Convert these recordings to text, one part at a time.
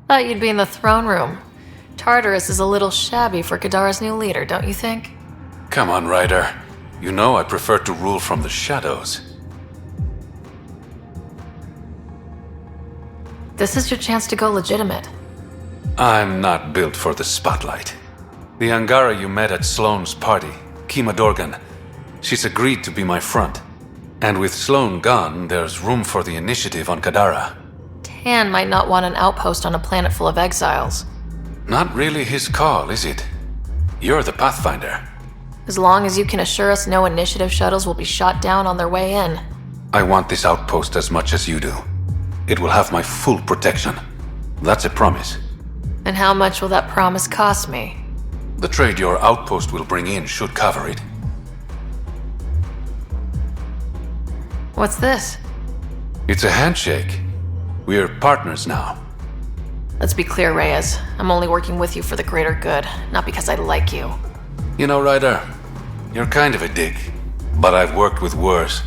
Thought you'd be in the throne room. Tartarus is a little shabby for Kadara's new leader, don't you think? Come on, Ryder. You know I prefer to rule from the shadows. This is your chance to go legitimate. I'm not built for the spotlight. The Angara you met at Sloane's party, Kima Dorgan, she's agreed to be my front. And with Sloane gone, there's room for the initiative on Kadara. Tan might not want an outpost on a planet full of exiles. Not really his call, is it? You're the Pathfinder. As long as you can assure us no initiative shuttles will be shot down on their way in. I want this outpost as much as you do. It will have my full protection. That's a promise. And how much will that promise cost me? The trade your outpost will bring in should cover it. What's this? It's a handshake. We're partners now. Let's be clear, Reyes. I'm only working with you for the greater good, not because I like you. You know, Ryder, you're kind of a dick, but I've worked with worse.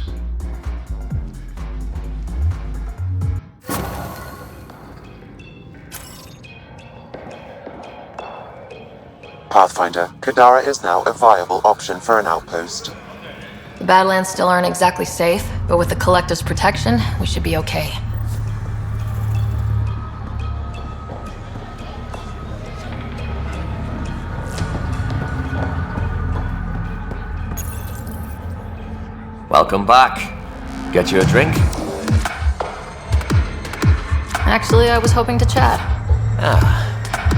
Pathfinder, Kadara is now a viable option for an outpost. The Badlands still aren't exactly safe, but with the Collective's protection, we should be okay. Welcome back. Get you a drink? Actually, I was hoping to chat.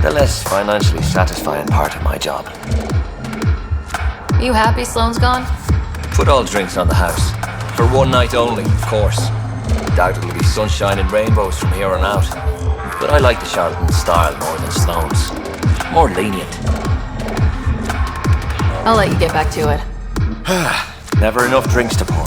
The less financially satisfying part of my job. You happy Sloane's gone? Put all drinks on the house. For one night only, of course. Doubt it'll be sunshine and rainbows from here on out. But I like the Charlatan style more than Sloane's. More lenient. I'll let you get back to it. Never enough drinks to pour.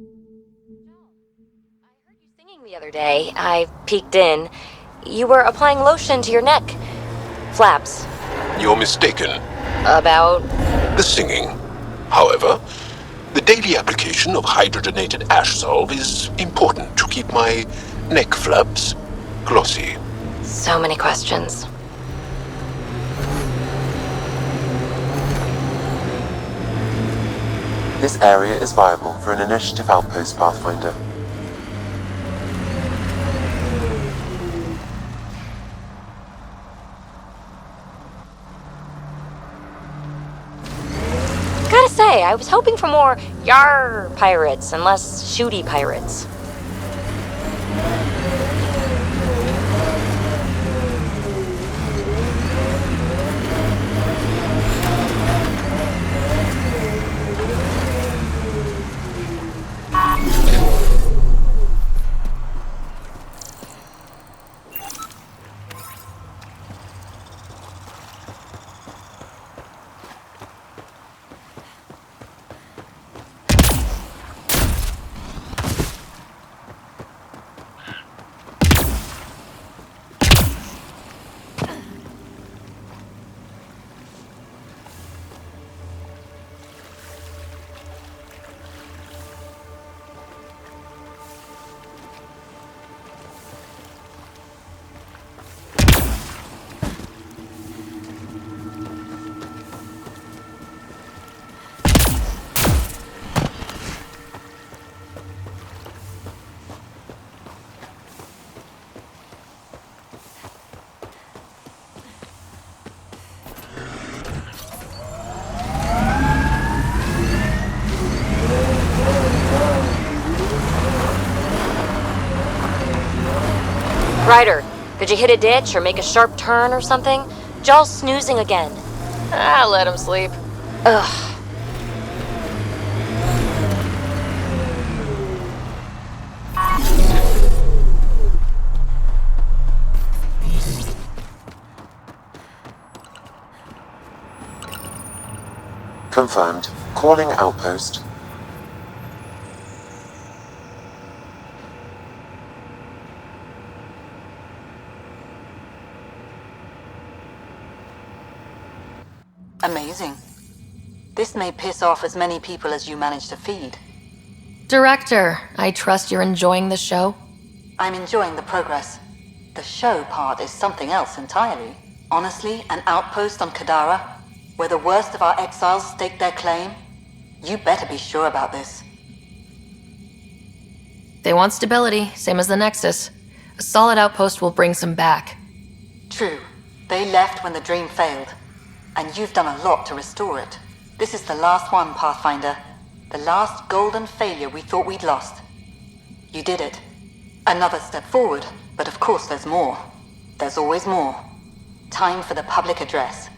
I heard you singing the other day. I peeked in. You were applying lotion to your neck. Flaps. You're mistaken. About... The singing. However, the daily application of hydrogenated ash salve is important to keep my neck flaps glossy. So many questions. This area is viable for an initiative outpost, Pathfinder. Gotta say, I was hoping for more yar pirates and less shooty pirates. Ryder, could you hit a ditch or make a sharp turn or something? Jaw's snoozing again. Ah, let him sleep. Ugh. Confirmed. Calling Outpost. Amazing. This may piss off as many people as you manage to feed. Director, I trust you're enjoying the show? I'm enjoying the progress. The show part is something else entirely. Honestly, an outpost on Kadara, where the worst of our exiles stake their claim, you better be sure about this. They want stability, same as the Nexus. A solid outpost will bring some back. True. They left when the dream failed. And you've done a lot to restore it. This is the last one, Pathfinder. The last golden failure we thought we'd lost. You did it. Another step forward, but of course there's more. There's always more. Time for the public address.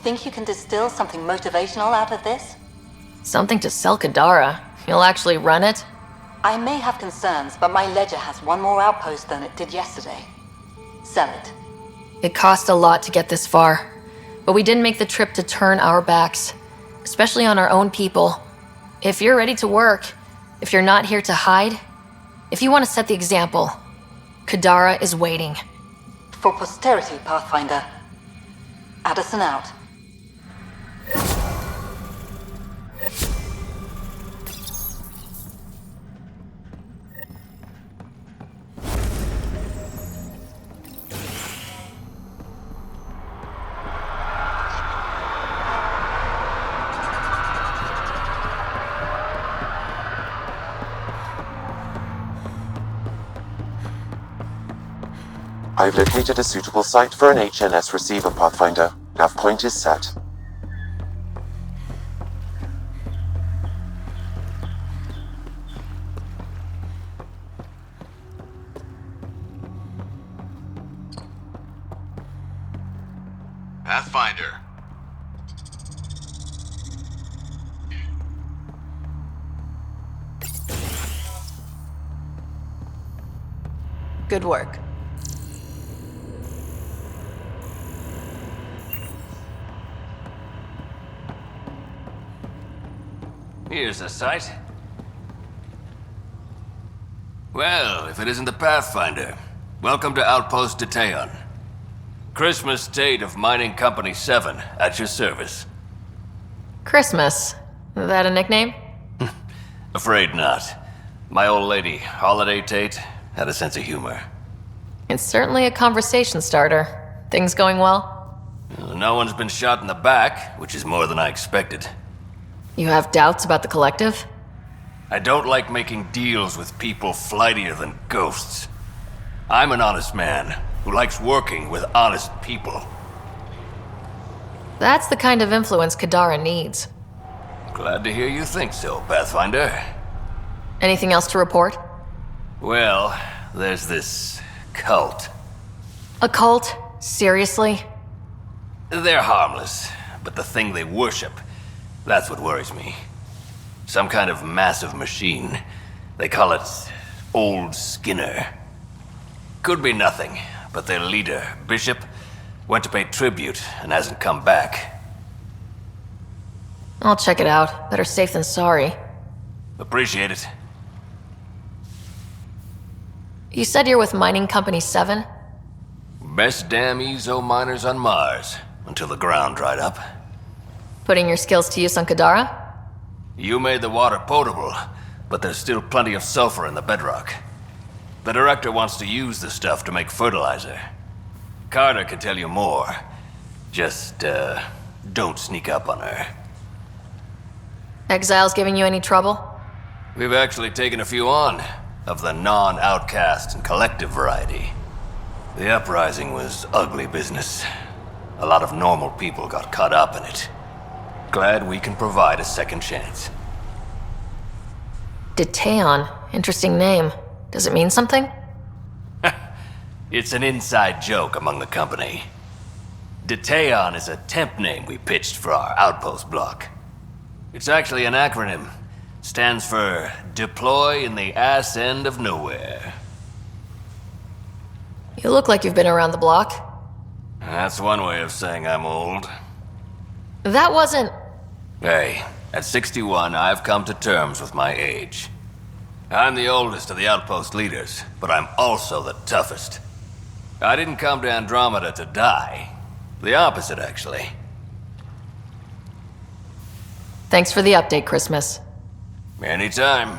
Think you can distill something motivational out of this? Something to sell Kadara. You'll actually run it? I may have concerns, but my ledger has one more outpost than it did yesterday. Sell it. It cost a lot to get this far. But we didn't make the trip to turn our backs. Especially on our own people. If you're ready to work, if you're not here to hide, if you want to set the example, Kadara is waiting. For posterity, Pathfinder. Addison out. I've located a suitable site for an HNS receiver, Pathfinder. Nav point is set. Pathfinder. Good work. Here's the site. Well, if it isn't the Pathfinder, welcome to Outpost Detaeon. Christmas date of Mining Company 7, at your service. Christmas. That a nickname? Afraid not. My old lady, Holiday Tate, had a sense of humor. It's certainly a conversation starter. Things going well? No one's been shot in the back, which is more than I expected. You have doubts about the collective? I don't like making deals with people flightier than ghosts. I'm an honest man who likes working with honest people. That's the kind of influence Kadara needs. Glad to hear you think so, Pathfinder. Anything else to report? Well, there's this cult. A cult? Seriously? They're harmless, but the thing they worship, that's what worries me. Some kind of massive machine. They call it Old Skinner. Could be nothing, but their leader, Bishop, went to pay tribute and hasn't come back. I'll check it out. Better safe than sorry. Appreciate it. You said you're with Mining Company 7? Best damn ezo miners on Mars, until the ground dried up. Putting your skills to use on Kadara? You made the water potable, but there's still plenty of sulfur in the bedrock. The director wants to use the stuff to make fertilizer. Carter can tell you more. Just, don't sneak up on her. Exiles giving you any trouble? We've actually taken a few on, of the non-outcast and collective variety. The uprising was ugly business. A lot of normal people got caught up in it. Glad we can provide a second chance. Detaeon. Interesting name. Does it mean something? It's an inside joke among the company. Detaeon is a temp name we pitched for our Outpost block. It's actually an acronym. Stands for Deploy in the Ass End of Nowhere. You look like you've been around the block. That's one way of saying I'm old. That wasn't... Hey, at 61, I've come to terms with my age. I'm the oldest of the Outpost leaders, but I'm also the toughest. I didn't come to Andromeda to die. The opposite, actually. Thanks for the update, Christmas. Anytime.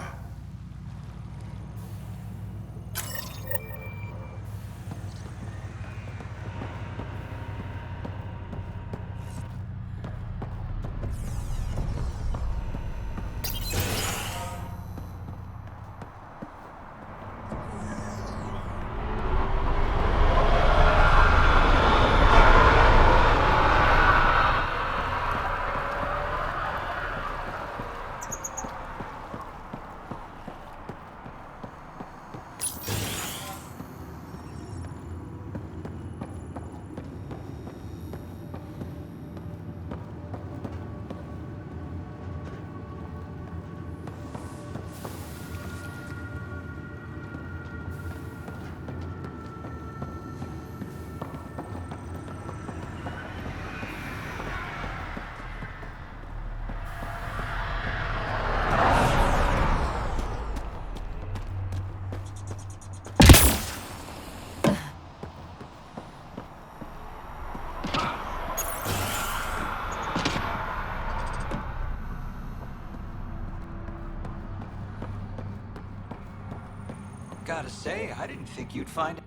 Gotta say, I didn't think you'd find...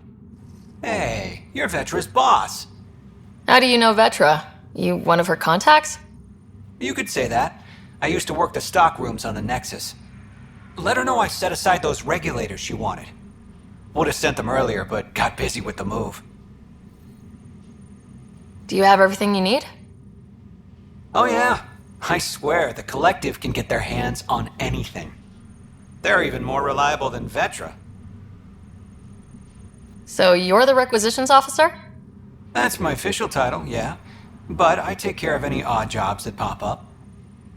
Hey, you're Vetra's boss. How do you know Vetra? You one of her contacts? You could say that. I used to work the stock rooms on the Nexus. Let her know I set aside those regulators she wanted. Would have sent them earlier, but got busy with the move. Do you have everything you need? Oh yeah. I swear, the Collective can get their hands on anything. They're even more reliable than Vetra. So you're the requisitions officer? That's my official title, yeah. But I take care of any odd jobs that pop up.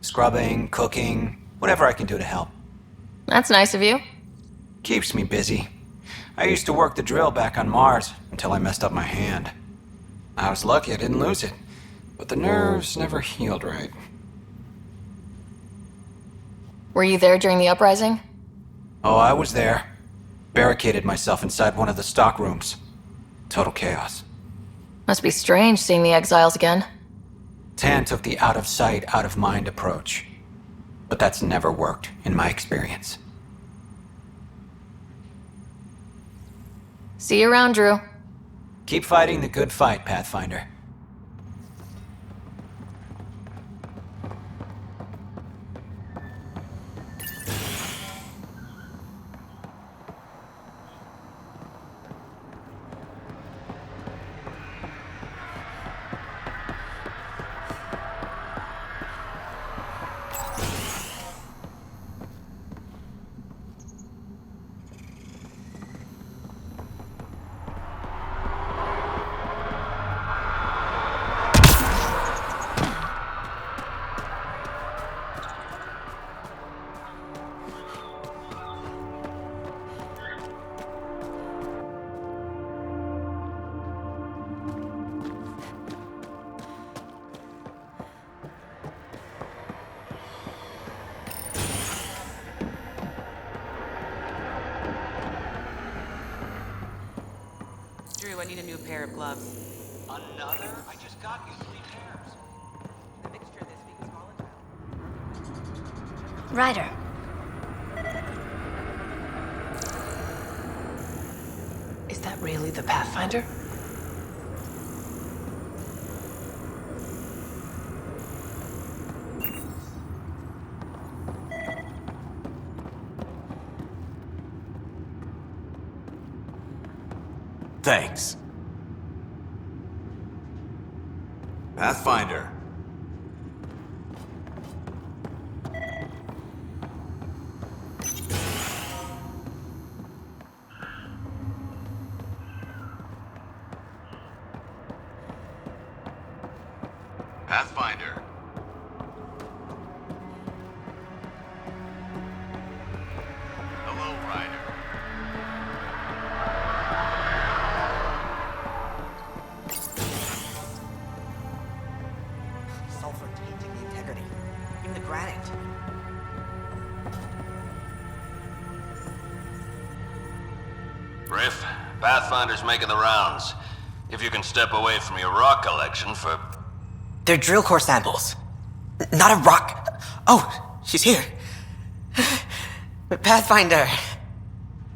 Scrubbing, cooking, whatever I can do to help. That's nice of you. Keeps me busy. I used to work the drill back on Mars until I messed up my hand. I was lucky I didn't lose it, but the nerves never healed right. Were you there during the uprising? Oh, I was there. Barricaded myself inside one of the stock rooms. Total chaos. Must be strange seeing the exiles again. Tan took the out of sight, out of mind approach. But that's never worked, in my experience. See you around, Drew. Keep fighting the good fight, Pathfinder. Drew, I need a new pair of gloves. Another? I just got you 3 pairs. The mixture this week is volatile. Ryder. Is that really the Pathfinder? Thanks. Pathfinder. Pathfinder. Hello, Ryder. Sulfur tainting the integrity. Even the granite. Riff, Pathfinder's making the rounds. If you can step away from your rock collection for... They're drill core samples. Not a rock. Oh, she's here. Pathfinder.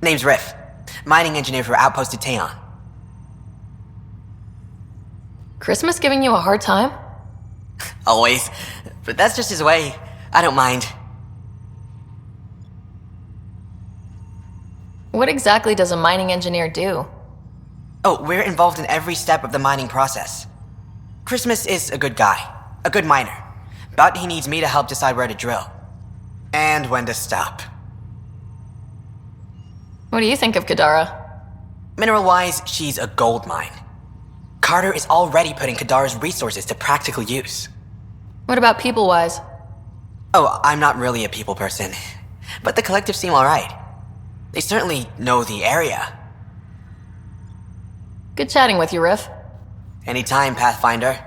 Name's Riff. Mining engineer for Outpost at Taeon. Christmas giving you a hard time? Always. But that's just his way. I don't mind. What exactly does a mining engineer do? Oh, we're involved in every step of the mining process. Christmas is a good guy. A good miner. But he needs me to help decide where to drill. And when to stop. What do you think of Kadara? Mineral-wise, she's a gold mine. Carter is already putting Kadara's resources to practical use. What about people-wise? Oh, I'm not really a people person. But the collective seem alright. They certainly know the area. Good chatting with you, Riff. Anytime, Pathfinder.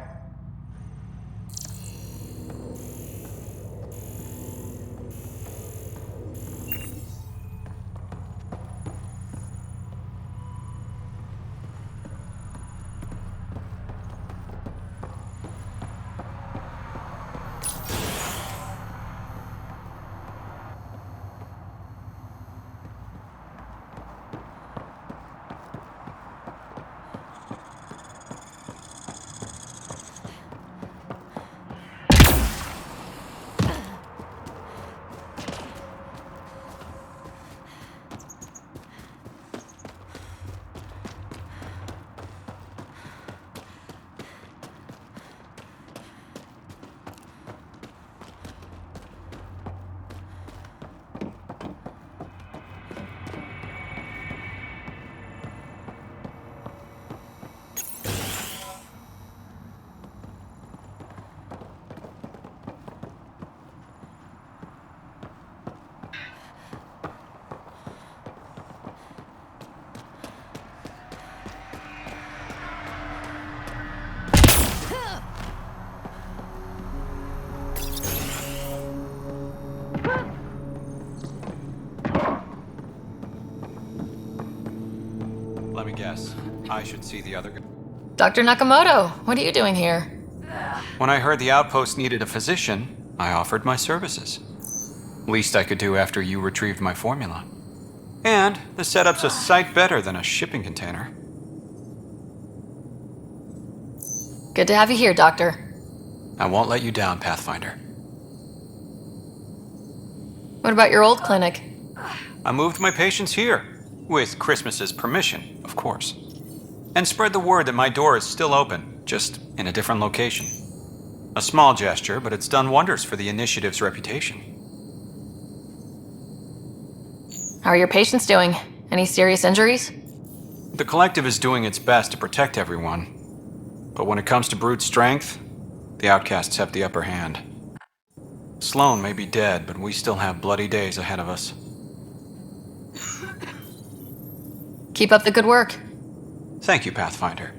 Let me guess. I should see the other guy. Dr. Nakamoto, what are you doing here? When I heard the outpost needed a physician, I offered my services. Least I could do after you retrieved my formula. And the setup's a sight better than a shipping container. Good to have you here, Doctor. I won't let you down, Pathfinder. What about your old clinic? I moved my patients here, with Christmas's permission, of course. And spread the word that my door is still open, just in a different location. A small gesture, but it's done wonders for the initiative's reputation. How are your patients doing? Any serious injuries? The collective is doing its best to protect everyone. But when it comes to brute strength, the outcasts have the upper hand. Sloan may be dead, but we still have bloody days ahead of us. Keep up the good work. Thank you, Pathfinder.